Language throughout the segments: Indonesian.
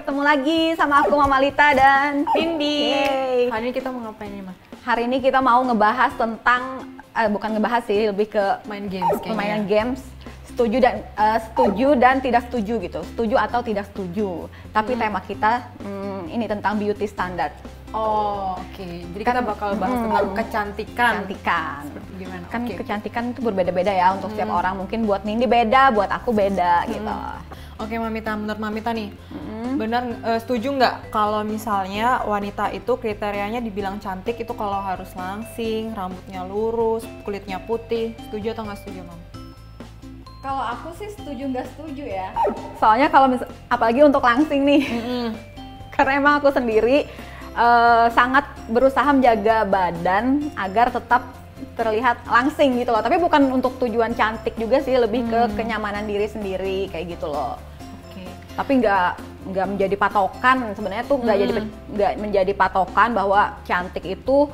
ketemu lagi sama aku Mama Lita dan Nindi. Yeay. Hari ini kita mau ngapain nih, Ma? Hari ini kita mau ngebahas tentang, bukan ngebahas sih, lebih ke Main games kayaknya. permainan games. Setuju dan tidak setuju gitu. Setuju atau tidak setuju. Tapi tema kita ini tentang beauty standard. Oh, oke. Jadi kita bakal bahas tentang kecantikan. Kecantikan. Seperti gimana? Kan Oke. kecantikan itu berbeda-beda ya untuk setiap orang. Mungkin buat Nindi beda, buat aku beda gitu. Oke, Mamita, menurut Mamita nih, benar setuju nggak kalau misalnya wanita itu kriterianya dibilang cantik itu kalau harus langsing, rambutnya lurus, kulitnya putih, setuju atau nggak setuju, Mam? Kalau aku sih setuju nggak setuju ya. Soalnya kalau apalagi untuk langsing nih, karena emang aku sendiri sangat berusaha menjaga badan agar tetap terlihat langsing gitu loh. Tapi bukan untuk tujuan cantik juga sih, lebih ke kenyamanan diri sendiri kayak gitu loh. Oke. Tapi nggak menjadi patokan sebenarnya tuh nggak menjadi patokan bahwa cantik itu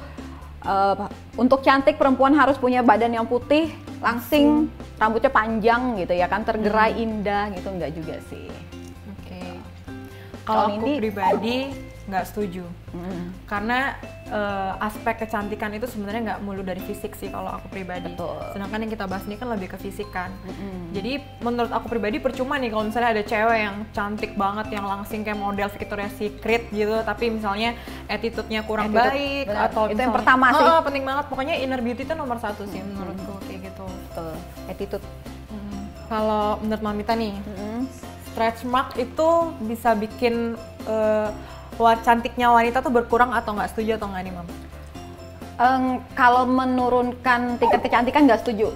untuk cantik perempuan harus punya badan yang putih, langsing, rambutnya panjang gitu ya kan, tergerai indah gitu, nggak juga sih. Oke. Kalau Kalau aku Nindi? pribadi nggak setuju. Karena aspek kecantikan itu sebenarnya nggak melulu dari fisik sih kalau aku pribadi. Betul. Sedangkan yang kita bahas ini kan lebih ke fisik kan. Jadi menurut aku pribadi percuma nih kalau misalnya ada cewek yang cantik banget, yang langsing kayak model Victoria's Secret gitu, tapi misalnya attitude-nya kurang Attitude, baik benar. atau Itu yang misalnya- pertama sih. Penting banget. Pokoknya inner beauty itu nomor satu sih menurutku kayak gitu. Betul, attitude. Kalau menurut Mamita nih, stretch mark itu bisa bikin cantiknya wanita tuh berkurang atau nggak, setuju atau nggak nih, Mam? Kalau menurunkan tingkat kecantikan nggak setuju.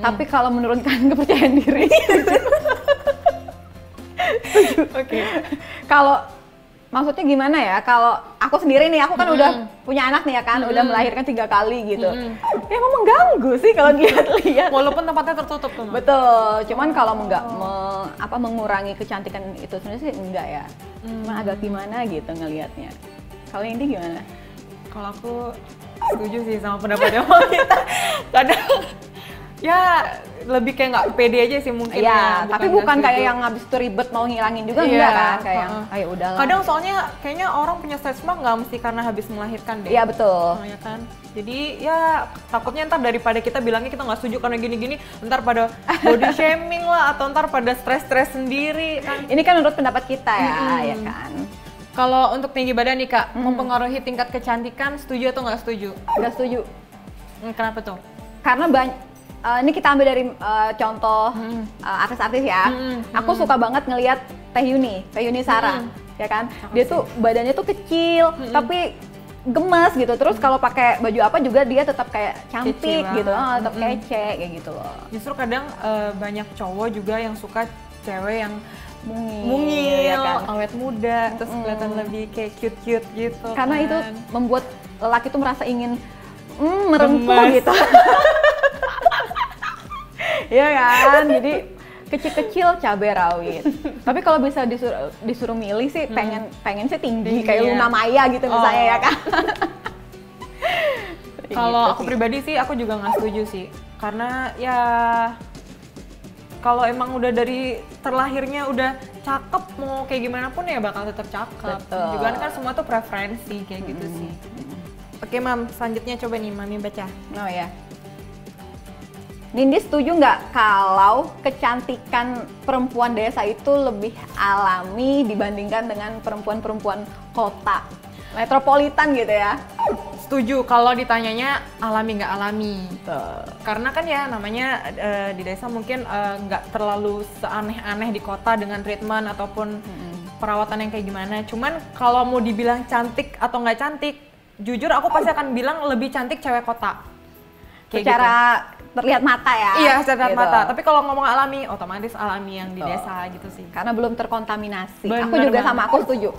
Tapi kalau menurunkan kepercayaan diri, setuju. Oke. Kalau maksudnya gimana ya? Kalau aku sendiri nih, aku kan udah punya anak nih ya kan, udah melahirkan 3 kali gitu. Ya emang mengganggu sih kalau dilihat-lihat. Walaupun tempatnya tertutup tuh, Mam. Betul, cuman kalau mengurangi kecantikan itu sebenarnya sih enggak ya. Cuma agak gimana gitu ngelihatnya. Kalau ini gimana? Kalau aku setuju sih sama pendapatnya Mamita. Kadang ya lebih kayak nggak pede aja sih mungkin Iya, tapi nggak bukan kayak setuju. yang habis itu ribet mau ngilangin juga Iya, enggak kan, kayak yang heeh. ayo udahlah. Kadang soalnya kayaknya orang punya stretch mark nggak mesti karena habis melahirkan deh. Iya betul. Ya kan? Jadi ya takutnya ntar daripada kita bilangnya kita nggak setuju karena gini-gini, ntar pada body shaming lah atau ntar pada stres-stres sendiri kan. Ini kan menurut pendapat kita ya, ya kan. Kalau untuk tinggi badan nih Kak, mempengaruhi tingkat kecantikan, setuju atau nggak setuju? Nggak setuju. Kenapa tuh? Karena ini kita ambil dari contoh artis-artis ya. Aku suka banget ngelihat Teh Yuni Sarah, ya kan. Dia tuh badannya tuh kecil, tapi gemes gitu. Terus kalau pakai baju apa juga dia tetap kayak cantik Kece gitu, banget. tetap kece kayak gitu loh. Justru kadang banyak cowok juga yang suka cewek yang Mungil, ya kan. awet muda, terus kelihatan lebih kayak cute-cute gitu. Karena kan. itu membuat lelaki tuh merasa ingin merengkuh Gemes. gitu. Iya kan, jadi kecil-kecil cabai rawit. Tapi kalau bisa disuruh milih sih, pengen sih tinggi kayak Iya. Luna Maya gitu misalnya ya kan. Kalau Gitu aku sih. pribadi sih aku juga nggak setuju sih, karena ya kalau emang udah dari terlahirnya udah cakep, mau kayak gimana pun ya bakal tetap cakep. Betul. Juga kan semua tuh preferensi kayak gitu sih. Oke Mam, selanjutnya coba nih Mami baca. Oh ya. Nindi setuju nggak kalau kecantikan perempuan desa itu lebih alami dibandingkan dengan perempuan-perempuan kota, metropolitan gitu ya? Setuju kalau ditanyanya alami nggak alami. Tuh. Karena kan ya namanya di desa mungkin nggak terlalu seaneh-aneh di kota dengan treatment ataupun perawatan yang kayak gimana. Cuman kalau mau dibilang cantik atau nggak cantik, jujur aku pasti akan bilang lebih cantik cewek kota. Kayak Secara terlihat mata ya? gitu. Iya, secara gitu. mata. Tapi kalau ngomong alami, otomatis alami yang di desa gitu sih. Karena belum terkontaminasi. Bener Aku juga banget. sama, aku setuju.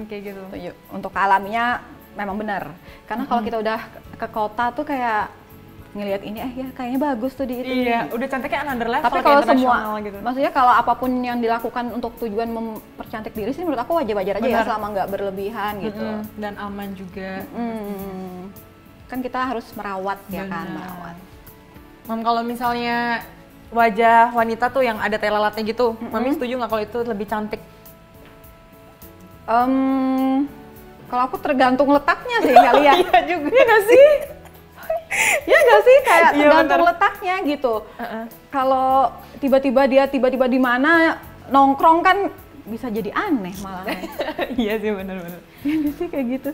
Kayak gitu. Setuju. Untuk alaminya memang benar. Karena kalau kita udah ke kota tuh kayak ngelihat ini, ya kayaknya bagus tuh di itu. Iya, udah cantiknya another level. Tapi kayak kalau semua, internasional gitu. maksudnya kalau apapun yang dilakukan untuk tujuan mempercantik diri sih menurut aku wajar-wajar aja ya, Benar. selama nggak berlebihan gitu. Dan aman juga. Kan kita harus merawat ya kan, Benar. merawat. Mam, kalau misalnya wajah wanita tuh yang ada tai lalatnya gitu, Mami setuju nggak kalau itu lebih cantik? Kalau aku tergantung letaknya sih kali ya. Iya juga. Iya nggak sih? Ya nggak sih, kayak Iya, tergantung bener. letaknya gitu. Kalau tiba-tiba dia tiba-tiba di mana nongkrong kan bisa jadi aneh malah. Iya sih, bener-bener. Ya nggak sih kayak gitu.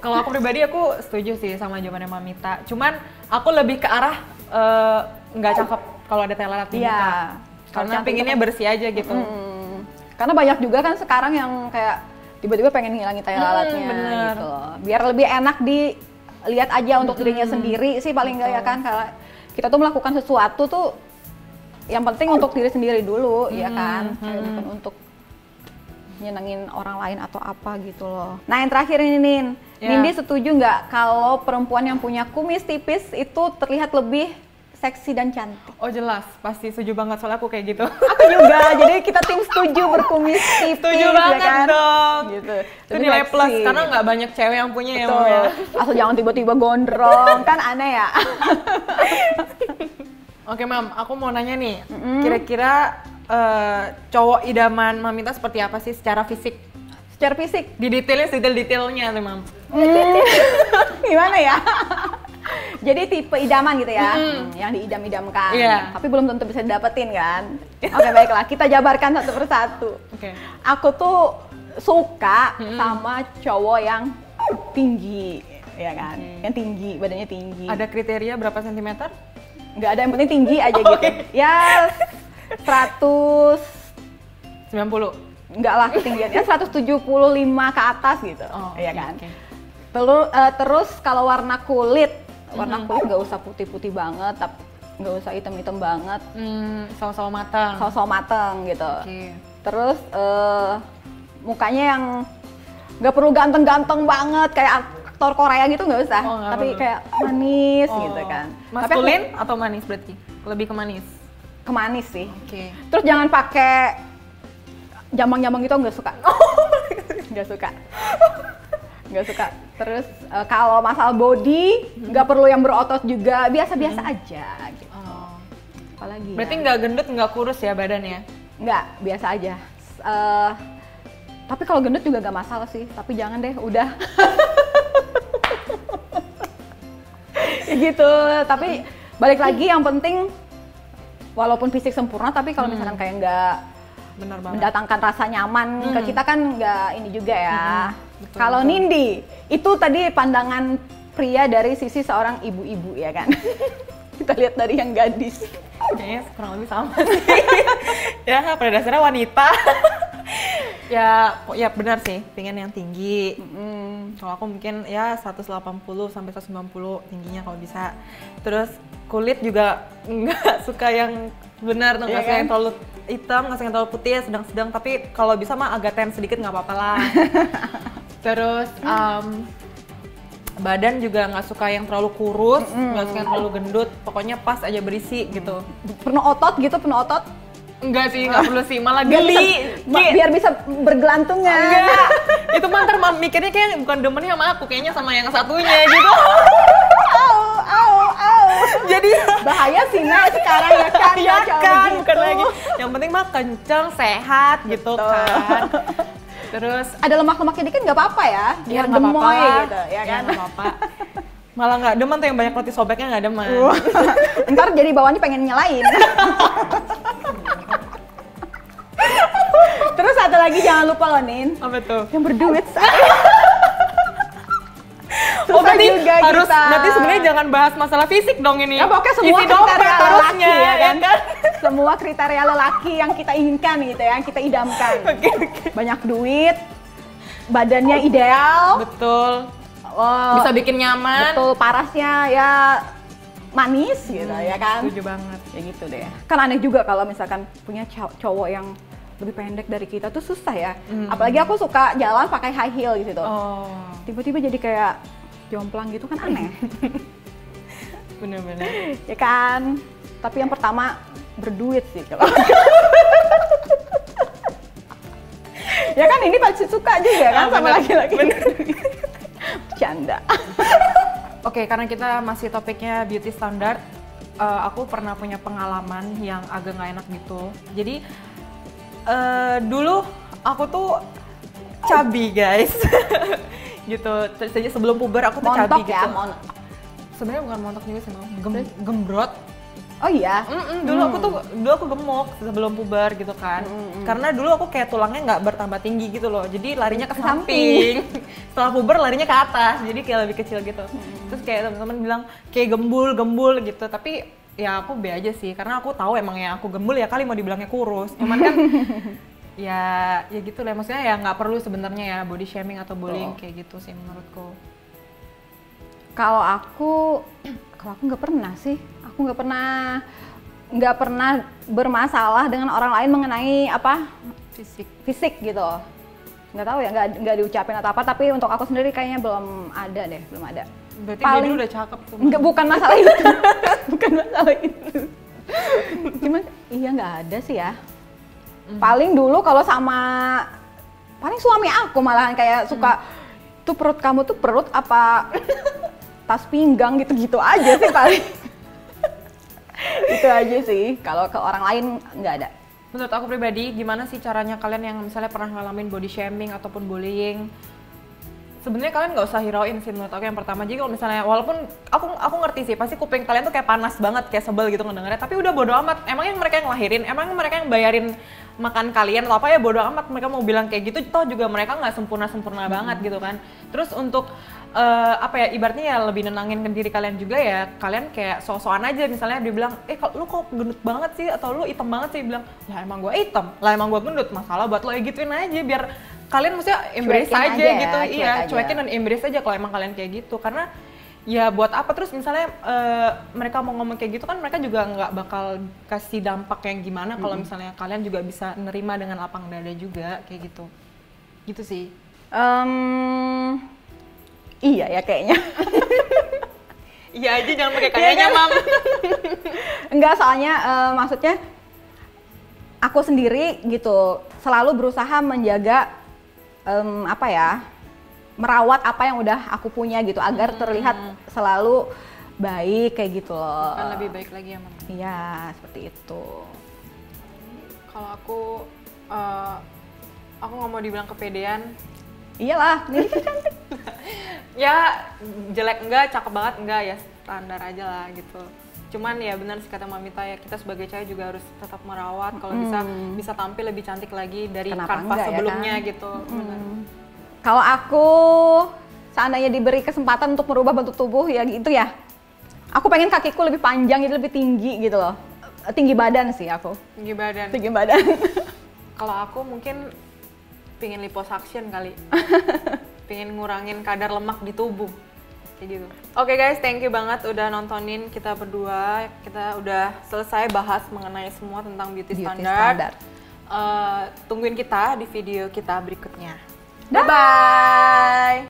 Kalau aku pribadi aku setuju sih sama jawabannya Mamita. Cuman aku lebih ke arah nggak cakep kalau ada telat di muka. Iya. Karena Kalau pinginnya cantik bersih aja gitu. Karena banyak juga kan sekarang yang kayak tiba-tiba pengen ngilangin tai lalatnya bener. gitu loh. Biar lebih enak dilihat aja untuk dirinya sendiri sih paling enggak ya kan. Kalau kita tuh melakukan sesuatu tuh yang penting untuk diri sendiri dulu ya kan. Kayak bukan untuk nyenengin orang lain atau apa gitu loh. Nah yang terakhir ini Nin, Ya. Nindi setuju nggak kalau perempuan yang punya kumis tipis itu terlihat lebih seksi dan cantik? Oh jelas, pasti setuju banget soalnya aku kayak gitu. Aku juga, jadi kita tim setuju berkumis tipis. Setuju ya banget kan? dong. Gitu. Itu nilai seksi. plus karena nggak banyak cewek yang punya ya. Betul. Mam, ya. Asal jangan tiba-tiba gondrong, kan aneh ya. Oke Mam, aku mau nanya nih, kira-kira cowok idaman Mamita seperti apa sih secara fisik? Secara fisik, Didetailnya detail-detailnya tuh Mam. gimana ya? Jadi tipe idaman gitu ya, yang diidam-idamkan. Iya. Tapi belum tentu bisa didapetin kan. Oke baiklah, kita jabarkan satu persatu. Oke. Aku tuh suka sama cowok yang tinggi, ya kan? Yang tinggi, badannya tinggi. Ada kriteria berapa sentimeter? Nggak ada, yang penting tinggi aja gitu. Ya 100, 90. enggak lah ketinggiannya 175 ke atas gitu, Oh, iya oke, kan. oke. Terus kalau warna kulit nggak usah putih-putih banget, tapi nggak usah hitam-hitam banget, Sawo-sawo matang. saus-saus mateng gitu. Oke. Terus mukanya yang nggak perlu ganteng-ganteng banget kayak aktor Korea gitu, nggak usah, Oh, nggak tapi perlu. kayak manis Oh. gitu kan. Tapi aku Maskulin atau manis berarti? Lebih ke manis. kemanis sih. Oke. Terus jangan pakai jambang-jambang gitu, nggak suka. Nggak suka. Nggak suka. Terus kalau masalah body, nggak perlu yang berotot juga, biasa-biasa aja gitu. Oh. Apalagi Berarti ya? nggak gendut, nggak kurus ya badannya? Nggak, biasa aja. Tapi kalau gendut juga nggak masalah sih, tapi jangan deh, udah. Ya gitu, tapi balik lagi yang penting walaupun fisik sempurna, tapi kalau misalkan kayak nggak Benar banget. mendatangkan rasa nyaman ke kita kan nggak ini juga ya. betul, Kalau betul. Nindi, itu tadi pandangan pria dari sisi seorang ibu-ibu ya kan. Kita lihat dari yang gadis. Kayaknya kurang lebih sama sih. Ya pada dasarnya wanita. ya benar sih, pengen yang tinggi. Kalau aku mungkin ya 180 sampai 190 tingginya kalau bisa. Terus kulit juga nggak suka yang benar, nggak Iya suka kan? yang terlalu hitam, nggak suka yang terlalu putih, sedang-sedang. Tapi kalau bisa mah agak tan sedikit nggak apa-apa lah. Terus badan juga nggak suka yang terlalu kurus, nggak suka yang terlalu gendut. Pokoknya pas aja berisi gitu. Penuh otot gitu, penuh otot. Enggak sih, nggak perlu sih, malah Biar geli. biar bisa bergelantungan. Enggak, itu mah ntar mikirnya kayak bukan demennya sama aku, kayaknya sama yang satunya gitu. Au. Jadi Bahaya sih Nak sekarang ya kan. ya cowok kan, begitu. bukan lagi. Yang penting mah kenceng, sehat gitu kan. Terus Ada lemak-lemaknya dikit nggak apa-apa ya, biar nggak gemoy apa-apa. gitu, ya kan. nggak apa-apa. Malah nggak demen tuh yang banyak roti sobeknya, nggak demen. Ntar jadi bawaannya pengen nyelain. Terus satu lagi jangan lupa loh Nin, Apa tuh? yang berduit. Oh berarti juga harus, kita. berarti sebenarnya jangan bahas masalah fisik dong ini. Ya pokoknya semua Isi dompet kriteria lelaki harusnya, ya kan. kan? Semua kriteria lelaki yang kita inginkan gitu ya, yang kita idamkan. Oke. Banyak duit, badannya ideal, Betul. oh, Bisa bikin nyaman. betul, parasnya ya manis gitu ya kan. Setuju banget. Ya gitu deh. Kan aneh juga kalau misalkan punya cowok yang lebih pendek dari kita tuh susah ya. Apalagi aku suka jalan pakai high heel gitu. Oh, Tiba-tiba jadi kayak jomplang gitu kan aneh. bener-bener. Ya kan? Tapi yang pertama berduit sih kalau. Ya kan ini pasti suka juga kan sama bener. laki-laki. Bercanda. Oke, karena kita masih topiknya beauty standard, aku pernah punya pengalaman yang agak nggak enak gitu. Jadi dulu aku tuh chubby guys. Gitu. Terus aja sebelum puber aku tuh chubby Montok ya, gitu. Sebenarnya bukan montok juga sih, gembrot. Oh iya? Dulu aku gemuk sebelum puber gitu kan. Karena dulu aku kayak tulangnya nggak bertambah tinggi gitu loh. Jadi larinya ke samping. Setelah puber larinya ke atas. Jadi kayak lebih kecil gitu. Terus kayak teman-teman bilang kayak gembul gitu. Tapi ya aku be aja sih. Karena aku tahu emang ya aku gembul ya kali mau dibilangnya kurus. Cuman kan ya gitu lah. Maksudnya ya nggak perlu sebenarnya ya body shaming atau bullying kayak gitu sih menurutku. Kalau aku nggak pernah sih. Aku nggak pernah bermasalah dengan orang lain mengenai apa fisik gitu. Nggak tahu ya, nggak diucapin atau apa. Tapi untuk aku sendiri kayaknya belum ada. Berarti dia dulu udah cakep tuh. Nggak, bukan masalah itu. Bukan masalah itu. Cuman iya nggak ada sih ya. Paling dulu kalau paling suami aku malahan kayak suka tuh perut kamu tuh perut apa tas pinggang gitu-gitu aja sih paling. Itu aja sih, kalau ke orang lain nggak ada. Menurut aku pribadi, gimana sih caranya kalian yang misalnya pernah ngalamin body shaming ataupun bullying? Sebenarnya kalian nggak usah hirauin sih menurut aku yang pertama. Jadi kalau misalnya, walaupun aku ngerti sih, pasti kuping kalian tuh kayak panas banget, kayak sebel gitu ngedengarnya. Tapi udah bodo amat, emangnya mereka yang lahirin, emang mereka yang bayarin makan kalian atau apa ya bodo amat. Mereka mau bilang kayak gitu, toh juga mereka nggak sempurna banget gitu kan. Terus untuk apa ya, ibaratnya ya lebih nenangin ke diri kalian juga ya, kalian kayak so-soan aja. Misalnya dia bilang, lu kok gendut banget sih, atau lu hitam banget sih, bilang, ya emang gue hitam, lah emang gue gendut, masalah buat lo ya gituin aja, biar kalian maksudnya embrace aja gitu, iya cuekin dan embrace aja kalau emang kalian kayak gitu, karena ya buat apa. Terus misalnya mereka mau ngomong kayak gitu kan, mereka juga nggak bakal kasih dampak yang gimana kalau misalnya kalian juga bisa nerima dengan lapang dada juga kayak gitu sih. Iya ya kayaknya. Iya aja, jangan pakai kayaknya mam. Enggak, soalnya maksudnya aku sendiri gitu selalu berusaha menjaga merawat apa yang udah aku punya gitu agar terlihat selalu baik kayak gitu loh. Kan lebih baik lagi ya mam. Iya, seperti itu. Kalau aku nggak mau dibilang kepedean. Iyalah, ini cantik. Ya jelek enggak, cakep banget enggak, ya standar aja lah gitu. Cuman ya benar sih kata Mamita ya, kita sebagai cewek juga harus tetap merawat, kalau bisa tampil lebih cantik lagi dari kanvas sebelumnya ya kan? Gitu. Kalau aku seandainya diberi kesempatan untuk merubah bentuk tubuh ya gitu ya, aku pengen kakiku lebih panjang, jadi lebih tinggi gitu loh. Tinggi badan sih aku. Tinggi badan. Kalau aku mungkin pengen liposuction kali. Pengen ngurangin kadar lemak di tubuh kayak gitu. Oke guys, thank you banget udah nontonin kita berdua. Kita udah selesai bahas mengenai semua tentang beauty standard. Tungguin kita di video kita berikutnya. Bye bye.